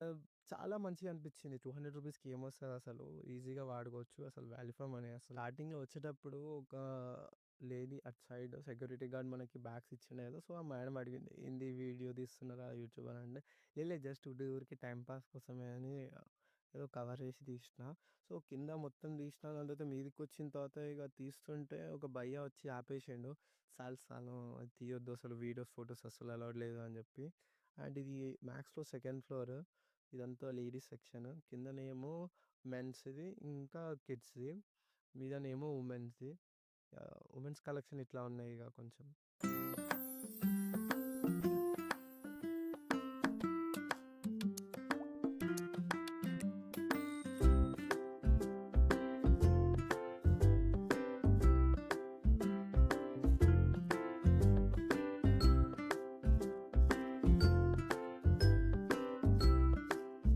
ఆహ్, చాలా మంచిగా అనిపించింది. రూ. 200కి ఏమొస్తదసలు? ఈజీగా వాడుకోవచ్చు. అసలు వాల్యూ ఫర్ మనీ అసలు. స్టార్టింగ్‌లో వచ్చేటప్పుడు ఒక లేడీ అటు సైడ్ సెక్యూరిటీ గార్డ్ మనకి బ్యాగ్స్ ఇచ్చిండు కదా! సో, ఆ మేడమ్ అడిగింది. "ఏంది వీడియో తీస్తున్నారా యూట్యూబర్" అంటే, "లేదు లేదు జస్ట్ ఊరికే టైమ్ పాస్ కోసమే" అని ఏదో కవర్ చేసి తీసిన. సో, కింద మొత్తం తీసిన దాని తర్వాత మీదికొచ్చిన తర్వాత ఇక తీస్తుంటే ఒక భయ్యా వచ్చి ఆపేసిండు. "సాలు సాలు అది తీయొద్దు అసలు వీడియోస్, ఫోటోస్ అస్సలు అలౌడ్ లేదు" అని చెప్పి. అండ్ ఇది మ్యాక్స్‌లో సెకండ్ ఫ్లోర్. ఇదంతా లేడీస్ సెక్షన్. కిందనేమో మెన్స్‌ది ఇంకా కిడ్స్‌ది. మీదనేమో వుమెన్స్‌ది. వుమెన్స్ కలెక్షన్ ఇట్లా ఉన్నాయి ఇగ కొంచెం.